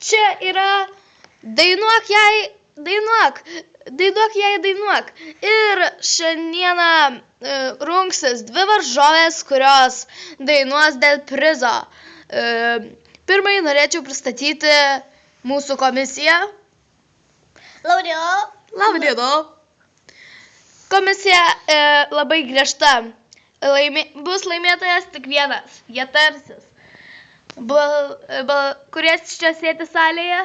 Čia yra dainuok jai dainuok. Ir šiandieną rungsis 2 varžovės, kurios dainuos dėl prizo. Pirmai norėčiau pristatyti mūsų komisiją. Labadiena. Komisija labai griežta. Bus laimėtojas tik vienas. Jie tarsis. Kurie čia sėdi salėje,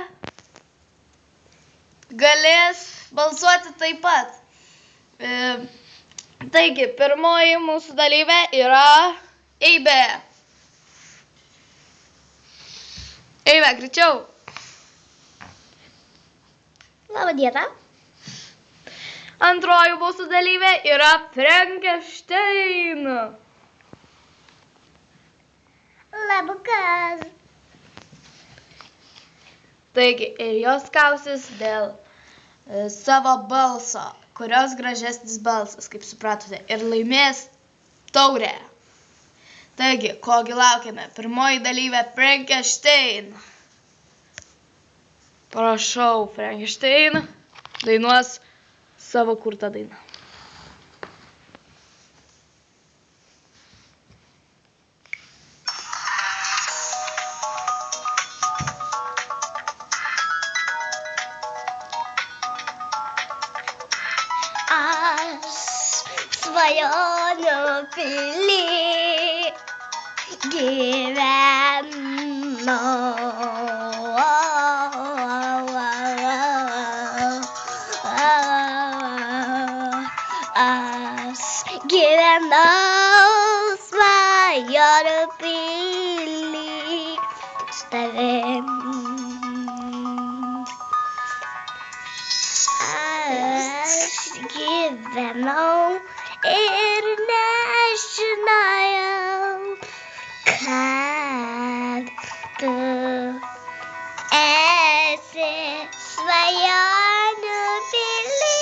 galės balsuoti taip pat. Taigi, pirmoji mūsų dalyvė yra Eibė. Eibė, greičiau. Labadiena. Antroji mūsų dalyvė yra Frankenstein. Labukas. Taigi, ir jos kausis dėl savo balso, kurios gražesnis balsas, kaip supratote, ir laimės taurę. Taigi, kogi laukiame? Pirmoji dalyvė Frankenstein. Prašau, Frankenstein dainuos savo kurtą dainą. Aš svajonių pily gyvenu. Aš gyvenau svajonių pily su tavim. Gyvenau ir nežinojau, kad tu esi svajonių pily.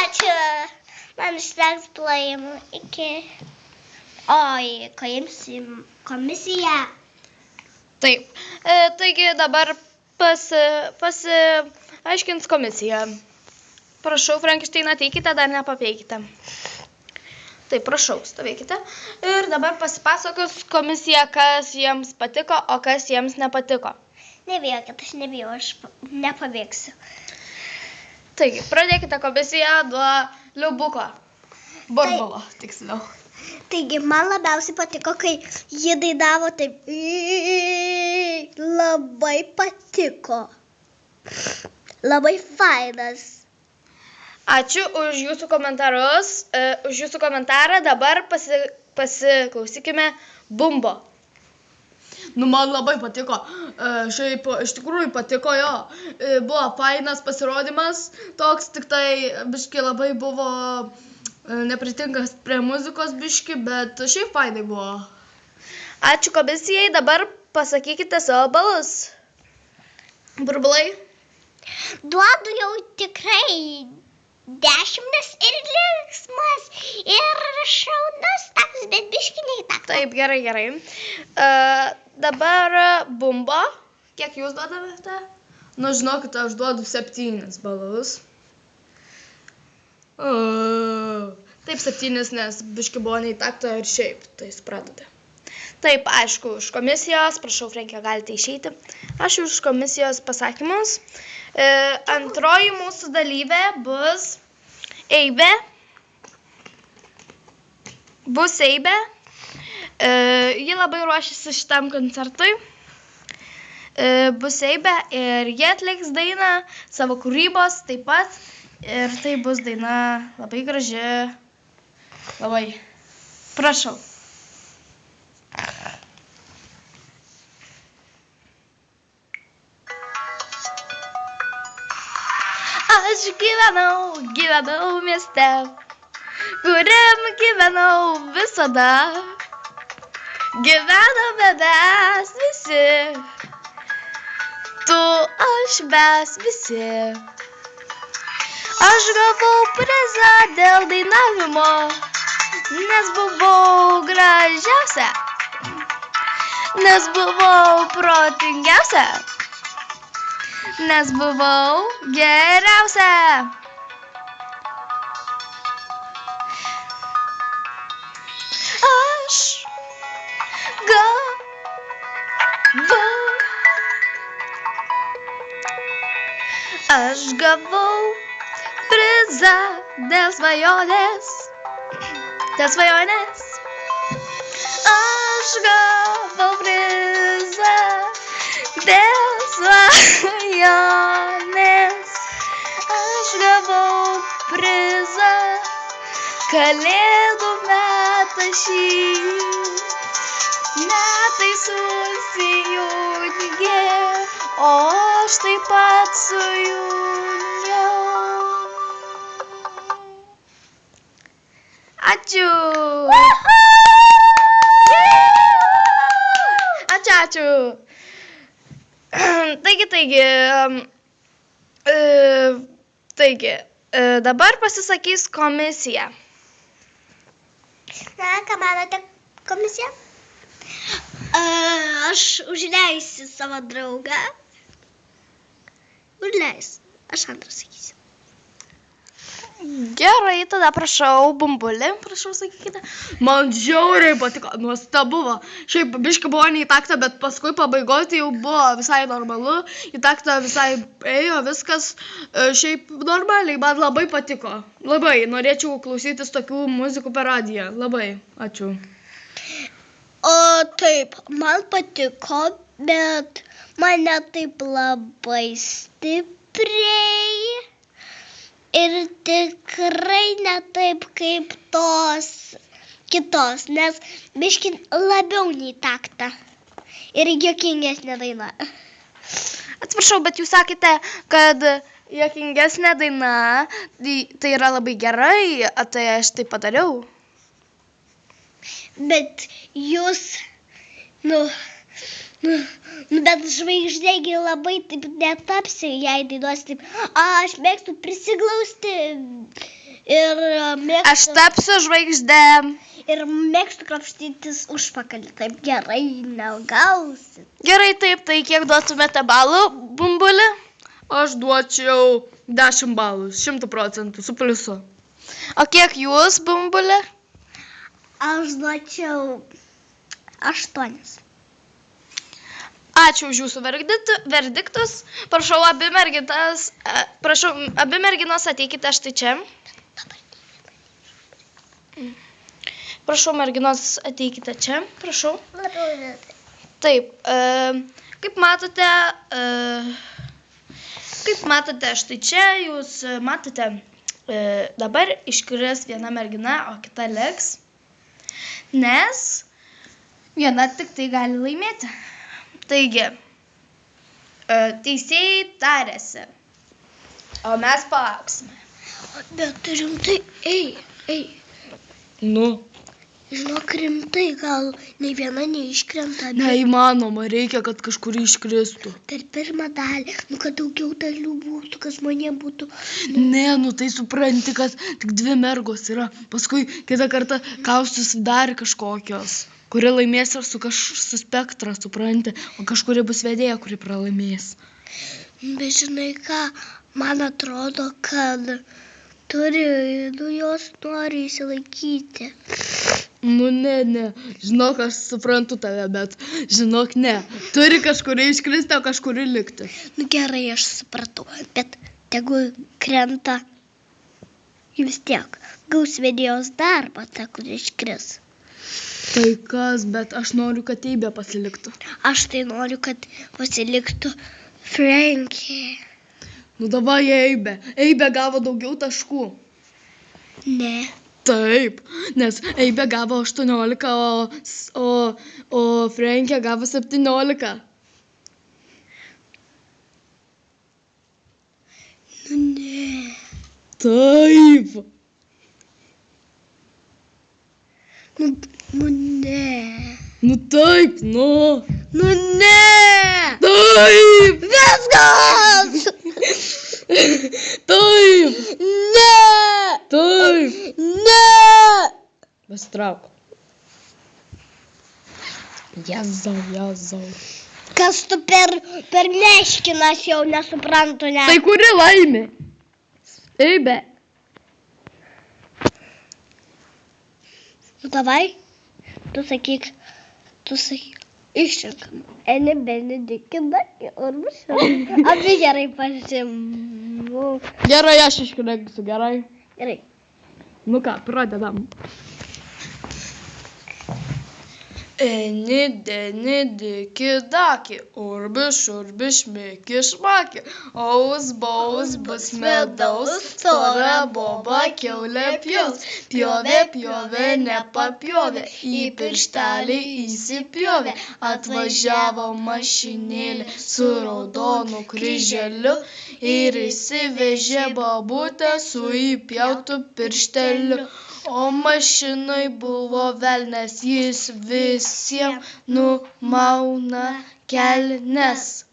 Ačiū. Man užteks plojimų iki... Oi, komisija. Taip, taigi dabar pasiaiškins komisija. Prašau, Frankenstein, ateikite, dar nepapeikite. Taip, prašau, stovėkite. Ir dabar pasipasakos komisija, kas jiems patiko, o kas jiems nepatiko. Nebijokit, aš nebijau, aš nepabėgsiu. Taigi, pradėkite komisiją nuo Liubuko. Burbulo, tiksliau. Taigi, man labiausiai patiko, kai ji dainavo taip. Labai patiko. Labai fainas. Ačiū už jūsų komentarus. Už jūsų komentarą dabar pasiklausykime Bumbo. Nu, man labai patiko. Šiaip iš tikrųjų patiko jo. Buvo fainas pasirodymas. Toks tik tai biški labai buvo nepritinkas prie muzikos biški, bet šiaip fainai buvo. Ačiū komisijai. Dabar pasakykite savo balus. Burbulai. Duodu jau tikrai 10 ir linksmas ir šaunus toks, bet biški ne į taktą. Taip, gerai. Dabar Bumbo. Kiek jūs duodavate? Nu, žinokite, aš duodu 7 balus. Taip, 7, nes biški buvo ne į taktą ir šiaip, tai supratote. Taip, aišku, už komisijos, prašau, Frenkė, galite išeiti. Aš už komisijos pasakymus. Antroji mūsų dalyvė bus Eibė. Ji labai ruošiasi šitam koncertui. Bus Eibė ir jie atliks dainą savo kūrybos taip pat. Ir tai bus daina labai graži. Labai. Prašau. Aš gyvenau mieste, kuriam gyvenau visada. Gyvename mes visi, tu, aš, mes visi. Aš gavau prizą dėl dainavimo, nes buvau gražiausia, nes buvau protingiausia, nes buvau geriausia. Aš gavau prizą dėl svajonės, Aš gavau prizą dėl svajonės. Aš gavau prizą kalėdų metą šį. Metai susijungė, o aš taip pat sujungiau. Ačiū. Ačiū. Taigi, dabar pasisakys komisija. Na, ką manote, komisija? Aš užleisiu savo draugą. Aš antrą sakysiu. Gerai, tada prašau, Bumbulį, prašau sakykite. Man žiauriai patiko, nuostabu. Šiaip biškai buvo ne į taktą, bet paskui pabaigoje tai jau buvo visai normalu. Į taktą visai ėjo viskas šiaip normaliai, man labai patiko. Labai, norėčiau klausytis tokių muzikų per radiją. Labai, ačiū. O taip, man patiko, bet mane taip labai stipriai. Ir tikrai ne taip kaip tos kitos, nes biški labiau nei taktą. Ir juokingesnė daina. Atsiprašau, bet jūs sakėte, kad juokingesnė daina, tai yra labai gerai, tai aš tai padariau. Bet jūs, bet žvaigždėgi labai taip netapsi, jei dainuosi taip. Aš mėgstu prisiglausti ir mėgstu... Aš tapsiu žvaigždė. Ir mėgstu krapštytis užpakalį. Taip gerai negausit. Gerai, taip, tai kiek duotumėte balų, Bumbulį? Aš duočiau 10 balų, 100%, su pliusu. O kiek jūs, Bumbulį? Aš duočiau 8. Ačiū už jūsų verdiktus. Prašau, abi merginos ateikite štai čia. Prašau, merginos ateikite čia. Prašau. Taip, kaip matote štai čia, jūs matote, dabar iškris viena mergina, o kita liks, nes viena tik tai gali laimėti. Taigi, teisėjai tarėsi, o mes palauksime. Bet rimtai, ei. Nu? Žinok, rimtai, gal nei viena neiškrenta. Neįmanoma, reikia, kad kažkur iškristų. Per pirmą dalį, kad daugiau dalių būtų, kad žmonėm būtų... Ne, tai supranti, kad tik 2 mergos yra. Paskui kitą kartą kaustus dar kažkokios, kuri laimės ir su spektrą, supranti, o kažkuri bus vedėja, kuri pralaimės. Bet žinai ką, man atrodo, kad jos nori įsilaikyti. Ne, žinok, aš suprantu tave, bet žinok, ne. Turi kažkuri iškristi, o kažkuri likti. Gerai, aš supratau, bet tegu krenta vis tiek. Gaus vedėjos darbą, ta, kur iškris. Tai kas, bet aš noriu, kad Eibė pasiliktų. Aš tai noriu, kad pasiliktų Frankie. Davai Eibė. Eibė gavo daugiau taškų. Ne. Taip, nes Eibė gavo 18, o Frankie gavo 17. Ne. Taip. Ne. Nu taip, nu. Ne. Taip. Viskas. Taip. Ne. Taip. Ne. Pasitrauk. Jezau. Kas tu per neškinas jau nesuprantu, ne? Tai kuri laimė? Eibe. Nu, davai, tu sakyk, išrinkam. Eni, beni, dikina, ir visą. Abi gerai pasimu. Gerai, aš išrinksiu, gerai. Gerai. Nu ką, pradedam. Eni, deni, diki, daki, urbi, šurbi, šmiki, šmaki, aus, baus, bus medaus, stora boba, kiaulė pjaus, pjovė, nepapjovė, į pirštelį įsipjovė, atvažiavo mašinėlė su raudonu kryželiu ir įsivežė babutę su įpjautu piršteliu. O mašinai buvo velnes, jis visiems numauna kelnes.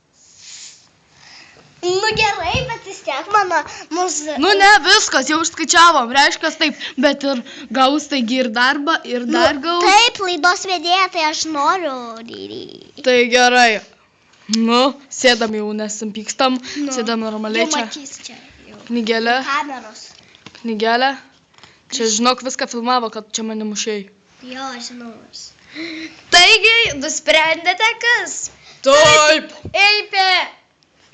Nu gerai, bet vis tiek mūsų... Nu ne, viskas, jau išskaičiavom, reiškia taip, bet ir gaus taigi ir darbą, ir dar gaus. Taip, laidos vedėja, tai aš noriu. Tai gerai. Nu, sėdam jau, nesimpykstam, sėdam normaliai Jau čia. matys čia. Jau. Knygelė, Kameros. Čia, žinok, viską filmavo, kad čia mane mušiai. Jo, žinau. Taigi, nusprendėte kas? Taip. Eipė.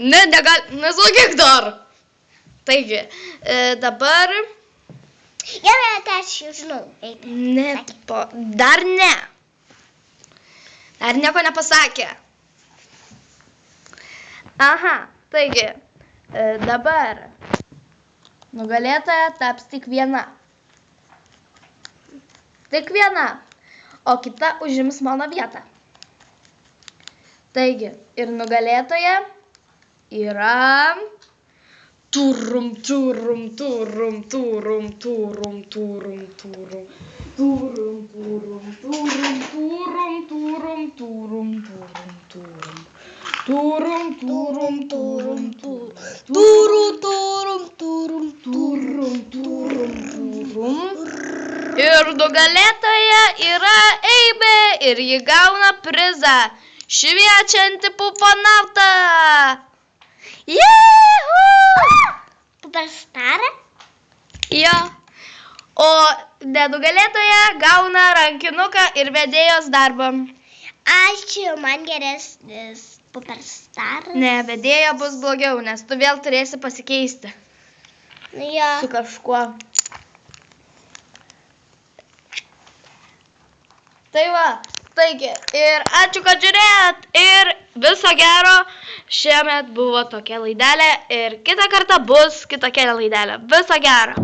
Ne, nesakyk dar. Taigi, dabar... Gerai, tai aš jau žinau. Ne, dar ne. Dar nieko nepasakė. Aha, taigi, dabar nugalėtoja taps tik viena. Tik viena, o kita užims mano vietą. Taigi, ir nugalėtoja yra... Turum. Ir nugalėtoja yra Eibė ir ji gauna prizą. Šviečianti puponautą. Juhu! Superstarą? Jo. O nenugalėtoja gauna rankinuką ir vedėjos darbą. Ačiū, man geresnis superstaras. Ne, vedėja bus blogiau, nes tu vėl turėsi pasikeisti. Jo. Su kažkuo. Tai va, taigi, ir ačiū, kad žiūrėjot, ir viso gero, šiemet buvo tokia laidelė, ir kitą kartą bus kitokia laidelė. Viso gero.